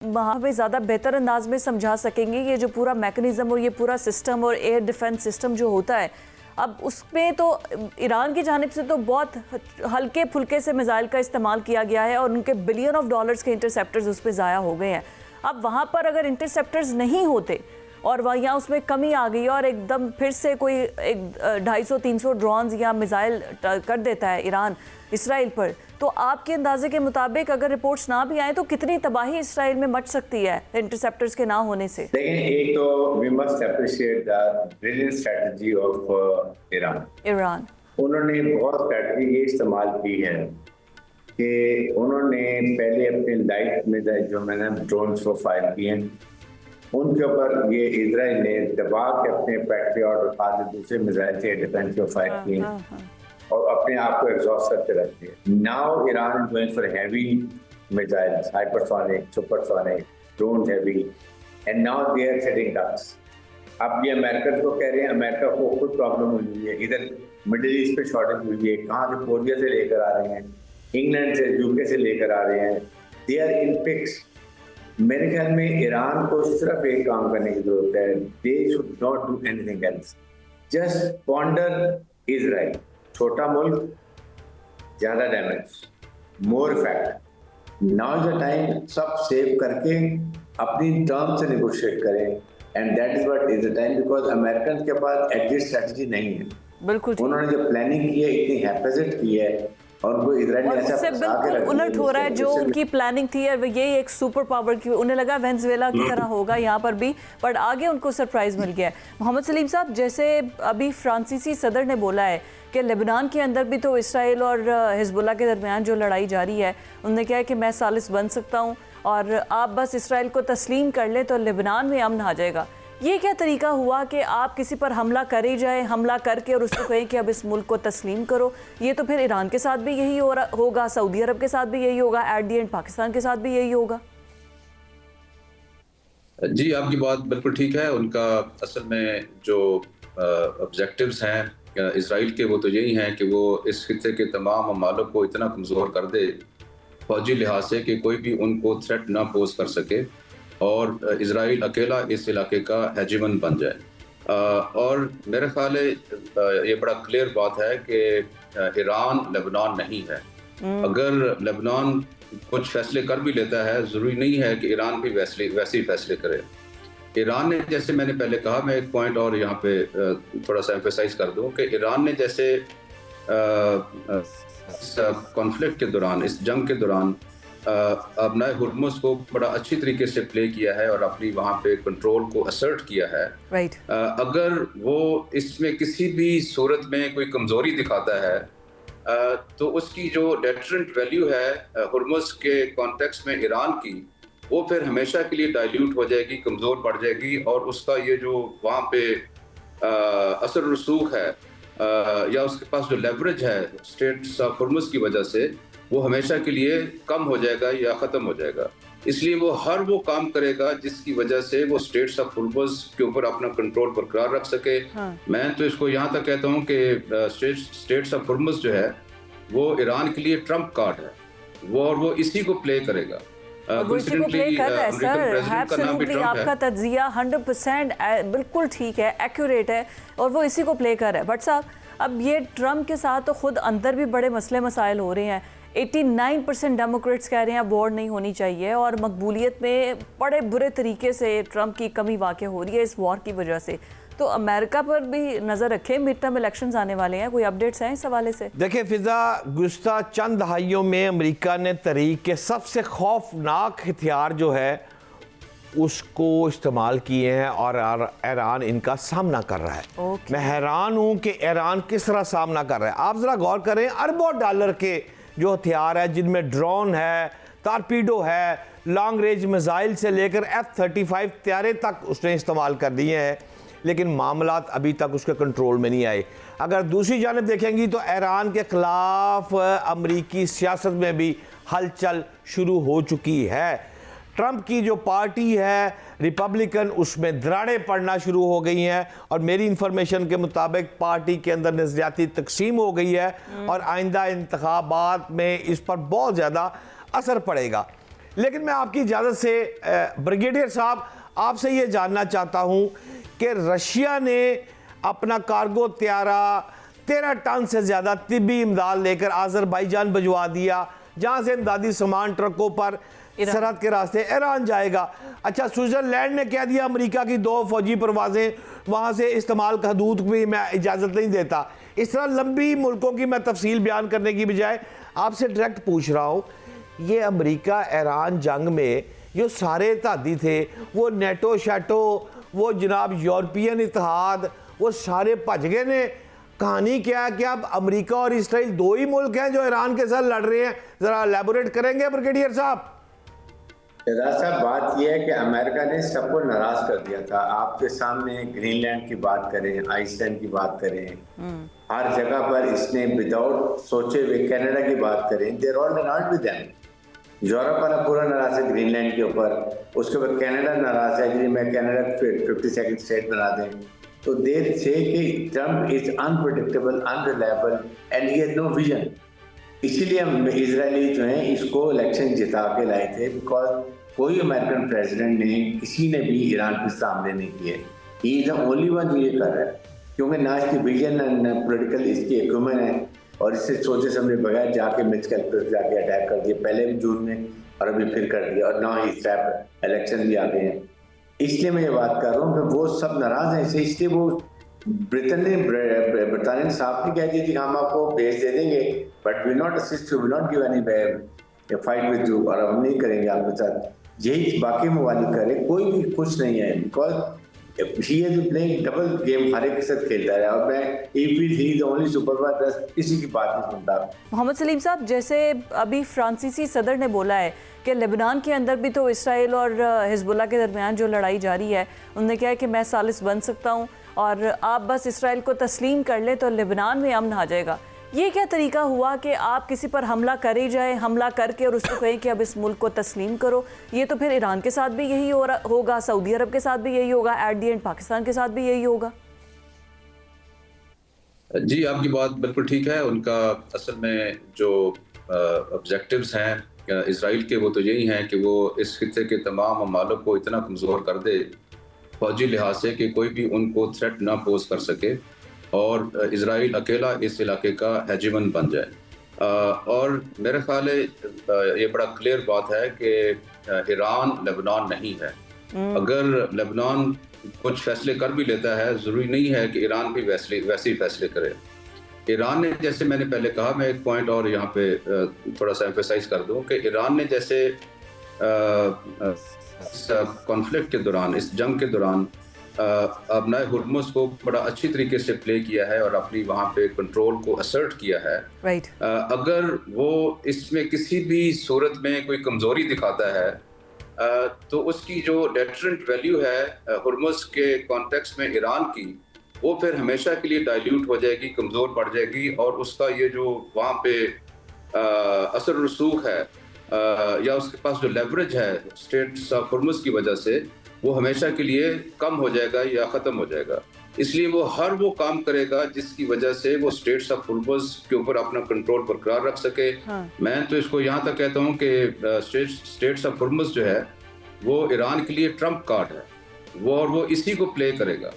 हमें ज़्यादा बेहतर अंदाज में समझा सकेंगे ये जो पूरा मैकेनिज़्म और ये पूरा सिस्टम और एयर डिफेंस सिस्टम जो होता है, अब उसमें तो ईरान की जानिब से तो बहुत हल्के फुल्के से मिसाइल का इस्तेमाल किया गया है और उनके बिलियन ऑफ डॉलर्स के इंटरसेप्टर्स उस पर ज़ाया हो गए हैं। अब वहाँ पर अगर इंटरसेप्टर्स नहीं होते और वह यहाँ उसमें कमी आ गई और एकदम फिर से कोई एक 250-300 ड्रोन्स या मिसाइल कर देता है ईरान इसराइल पर, तो आपके अंदाजे के मुताबिक अगर रिपोर्ट्स ना भी आए तो कितनी तबाही इसराइल में मच सकती है इंटरसेप्टर्स के ना होने से? देखें, एक तो we must appreciate the brilliant strategy of Iran. उन्होंने बहुत स्ट्रेटजी ये इस्तेमाल की है कि उन्होंने पहले अपने लाइट मिसाइल जो मैंने ड्रोन्स को फायर किए हैं उनके ऊपर ये इजराइल ने दबा के अपने पैट्रियट और खास दूसरे मिसाइल से डिफेंस को फायर किए और अपने आप को एग्जॉस्ट करते रहते हैं। Now Iran is going for heavy missiles, hypersonic, supersonic, drone heavy, and now they are setting ducks. अब ये अमेरिका को कह रहे हैं, अमेरिका को खुद प्रॉब्लम हुई है, इधर मिडिल ईस्ट पे शॉर्टेज हुई है, कहाँ से कोरिया से लेकर आ रहे हैं, इंग्लैंड से, यूके से लेकर आ रहे हैं, दे आर इन फिक्स। मेरे ख्याल में ईरान को सिर्फ एक काम करने की जरूरत है, they should not do anything else, just ponder Israel. छोटा मुल्क, ज्यादा damage, more effect. Now is the time सब सेव करके अपनी टर्म से नेगोशिएट करें, and that is what is the time, because American के पास एग्जिट स्ट्रेटजी नहीं है। बिल्कुल, उन्होंने जो प्लानिंग की है, इतनी हैपेजिट की है और उनको इजराइल ने ऐसा उससे बिल्कुल उलट हो रहा है जो उनकी प्लानिंग थी। और यही एक सुपर पावर की, उन्हें लगा वेनेजुएला की तरह होगा यहाँ पर भी, बट आगे उनको सरप्राइज मिल गया है। मोहम्मद सलीम साहब, जैसे अभी फ्रांसीसी सदर ने बोला है कि लेबनान के अंदर भी तो इसराइल और हिजबुल्लाह के दरमियान जो लड़ाई जारी है, उन्होंने कहा है कि मैं सालिस बन सकता हूँ और आप बस इसराइल को तस्लीम कर लें तो लेबनान में अमन आ जाएगा। ये क्या तरीका हुआ कि आप किसी पर हमला करे जाए, हमला करके और उसको कहें कि अब इस मुल्क को तस्लीम करो? ये तो फिर ईरान के साथ भी यही होगा, सऊदी अरब के साथ भी यही होगा, एट दी एंड पाकिस्तान के साथ भी यही होगा। जी, आपकी बात बिल्कुल ठीक है। उनका असल में जो ऑब्जेक्टिव्स हैं इसराइल के, वो तो यही हैं कि वो इस खित्ते के तमाम ममालिक को इतना कमज़ोर कर दे फौजी लिहाज से कि कोई भी उनको थ्रेट ना पोज कर सके और इसराइल अकेला इस इलाके का हेजिमन बन जाए। और मेरा ख्याल है ये बड़ा क्लियर बात है कि ईरान लेबनान नहीं है। अगर लेबनान कुछ फैसले कर भी लेता है, ज़रूरी नहीं है कि ईरान भी वैसे ही फैसले करे। ईरान ने, जैसे मैंने पहले कहा, मैं एक पॉइंट और यहाँ पे थोड़ा सा एम्फेसाइज कर दूँ कि ईरान ने जैसे इस कॉन्फ्लिक्ट के दौरान, इस जंग के दौरान अपना हुर्मुज़ को बड़ा अच्छी तरीके से प्ले किया है और अपनी वहाँ पे कंट्रोल को असर्ट किया है। अगर वो इसमें किसी भी सूरत में कोई कमज़ोरी दिखाता है तो उसकी जो डेटरेंट वैल्यू है हुर्मुज़ के कॉन्टेक्स्ट में ईरान की, वो फिर हमेशा के लिए डाइल्यूट हो जाएगी, कमज़ोर पड़ जाएगी और उसका ये जो वहाँ पे असर रसूख है या उसके पास जो लेवरेज है स्टेट्स ऑफ हुर्मुज़ की वजह से, वो हमेशा के लिए कम हो जाएगा या ख़त्म हो जाएगा। इसलिए वो हर वो काम करेगा जिसकी वजह से वो स्टेट्स ऑफ हुर्मुज़ के ऊपर अपना कंट्रोल बरकरार रख सके। मैं तो इसको यहाँ तक कहता हूँ कि स्टेट्स ऑफ हुर्मुज़ जो है वो ईरान के लिए ट्रम्प कार्ड है, वो और वो इसी को प्ले करेगा। वो इसी को प्ले कर रहा है सर। एब्सोल्युटली आपका तज्जिया 100% बिल्कुल ठीक है, एक्यूरेट है, और वो इसी को प्ले कर रहा है। बट साहब, अब ये ट्रम्प के साथ तो खुद अंदर भी बड़े मसले मसाइल हो रहे हैं। 89% डेमोक्रेट्स कह रहे हैं वॉर नहीं होनी चाहिए और मकबूलियत में बड़े बुरे तरीके से ट्रम्प की कमी वाक़ हो रही है इस वॉर की वजह से। तो अमेरिका पर भी नज़र रखें, मिड टर्म इलेक्शंस आने वाले हैं, कोई अपडेट्स हैं इस हवाले से? देखिए फ़िज़ा, गुज़श्ता चंद दहाइयों में अमेरिका ने तहरीक के सबसे खौफनाक हथियार जो है उसको इस्तेमाल किए हैं और ईरान इनका सामना कर रहा है। मैं हैरान हूँ कि ईरान किस तरह सामना कर रहा है। आप ज़रा गौर करें, अरबों डॉलर के जो हथियार है, जिनमें ड्रोन है, टारपीडो है, लॉन्ग रेंज मिसाइल से लेकर F-35 तैयारे तक उसने इस्तेमाल कर दिए हैं, लेकिन मामलात अभी तक उसके कंट्रोल में नहीं आए। अगर दूसरी जानिब देखेंगी तो ईरान के ख़िलाफ़ अमरीकी सियासत में भी हलचल शुरू हो चुकी है। ट्रंप की जो पार्टी है रिपब्लिकन, उसमें दरारें पड़ना शुरू हो गई हैं और मेरी इंफॉर्मेशन के मुताबिक पार्टी के अंदर नज़रियाती तकसीम हो गई है और आइंदा इंतखाबात में इस पर बहुत ज़्यादा असर पड़ेगा। लेकिन मैं आपकी इजाज़त से ब्रिगेडियर साहब आपसे ये जानना चाहता हूँ कि रशिया ने अपना कार्गो त्यारा 13 टन से ज़्यादा तिब्बी इमदाद लेकर आज़रबाईजान भिजवा दिया, जहाँ से इमदादी सामान ट्रकों पर सरहद के रास्ते ईरान जाएगा। अच्छा, स्विट्ज़रलैंड ने कह दिया अमेरिका की 2 फौजी परवाज़ें वहाँ से इस्तेमाल का हदूद भी मैं इजाज़त नहीं देता। इस तरह लंबी मुल्कों की मैं तफसील बयान करने की बजाय आपसे डायरेक्ट पूछ रहा हूँ, ये अमेरिका ईरान जंग में जो सारे इत्तेहादी थे, वो नेटो शेटो, वो जनाब यूरोपियन इत्तेहाद, वो सारे भज गए ने। कहानी क्या है कि अब अमेरिका और इसराइल 2 ही मुल्क हैं जो ईरान के साथ लड़ रहे हैं? ज़रा एलैबोरेट करेंगे ब्रिगेडियर साहब? साहब, बात यह है कि अमेरिका ने सबको नाराज कर दिया था। आपके सामने ग्रीनलैंड की बात करें, आइसलैंड की बात करें, हर जगह पर इसने विदाउट सोचे हुए कनाडा की बात करें, देयर ऑल नाराज विद देम। यूरोप वाला पूरा नाराज है ग्रीनलैंड के ऊपर, उसके बाद कनाडा नाराज है कि मैं कनाडा 52nd स्टेट बना दें। तो देर से कि Trump is unpredictable, unreliable and he has no vision. इसीलिए हम इजरायली जो हैं इसको इलेक्शन जिता के लाए थे, बिकॉज कोई अमेरिकन प्रेसिडेंट ने किसी ने भी ईरान के सामने नहीं किए। He is the only one जो ये कर रहा है, क्योंकि ना इसकी विजन न पोलिटिकल इसकी एक्यूमेन है, और इससे सोचे समझे बगैर जाके मिचकल पर जाके अटैक कर दिया, पहले भी जून में और अभी फिर कर दिया, और ना ही स्टेप इलेक्शन भी आ गए हैं। इसलिए मैं ये बात कर रहा हूँ कि वो सब नाराज हैं इससे, इसलिए वो ब्रिटेन ने साफ नहीं कह दी थी हम आपको बेस दे देंगे, but we not assist you, we not give any fight with you, और हम नहीं करेंगे आपके साथ। यही बाकी ममालिक करे, कोई भी खुश नहीं है, because he is playing double game, हर एक के साथ खेलता है, और मैं ही द ओनली सुपर पावर, किसी की बात नहीं सुनता। मोहम्मद सलीम साहब, जैसे अभी फ्रांसीसी सदर ने बोला है कि लेबनान के अंदर भी तो इसराइल और हिजबुल्लाह के दरमियान जो लड़ाई जारी है, उन्होंने कहा है कि मैं सालिस बन सकता हूँ और आप बस इसराइल को तस्लीम कर ले तो लेबनान में अमन आ जाएगा। ये क्या तरीका हुआ कि आप किसी पर हमला करे जाए, हमला करके और उसको कहें कि अब इस मुल्क को तस्लीम करो? ये तो फिर ईरान के साथ भी यही होगा, सऊदी अरब के साथ भी यही होगा, एट दी एंड पाकिस्तान के साथ भी यही होगा। जी, आपकी बात बिल्कुल ठीक है। उनका असल में जो ऑब्जेक्टिव्स हैं इसराइल के, वो तो यही हैं कि वो इस खित्ते के तमाम ममालिक को इतना कमज़ोर कर दे फौजी लिहाज से कि कोई भी उनको थ्रेट ना पोज कर सके, और इसराइल अकेला इस इलाके का हेजिमन बन जाए। और मेरा ख्याल है ये बड़ा क्लियर बात है कि ईरान लेबनान नहीं है। अगर लेबनान कुछ फैसले कर भी लेता है, ज़रूरी नहीं है कि ईरान भी वैसे ही फैसले करे। ईरान ने, जैसे मैंने पहले कहा, मैं एक पॉइंट और यहाँ पे थोड़ा सा एम्फेसाइज कर दूँ कि ईरान ने जैसे इस कॉन्फ्लिक्ट के दौरान, इस जंग के दौरान अपना हुर्मुज़ को बड़ा अच्छी तरीके से प्ले किया है और अपनी वहाँ पे कंट्रोल को असर्ट किया है। अगर वो इसमें किसी भी सूरत में कोई कमज़ोरी दिखाता है तो उसकी जो डेटरेंट वैल्यू है हुर्मुज़ के कॉन्टेक्स्ट में ईरान की, वो फिर हमेशा के लिए डाइल्यूट हो जाएगी, कमज़ोर पड़ जाएगी, और उसका ये जो वहाँ पे असर रसूख है या उसके पास जो लेवरेज है स्टेट्स ऑफ हुर्मुज़ की वजह से, वो हमेशा के लिए कम हो जाएगा या ख़त्म हो जाएगा। इसलिए वो हर वो काम करेगा जिसकी वजह से वो स्टेट्स ऑफ हुर्मुज़ के ऊपर अपना कंट्रोल बरकरार रख सके। मैं तो इसको यहाँ तक कहता हूँ कि स्टेट्स ऑफ हुर्मुज़ जो है वो ईरान के लिए ट्रम्प कार्ड है, वो और वो इसी को प्ले करेगा।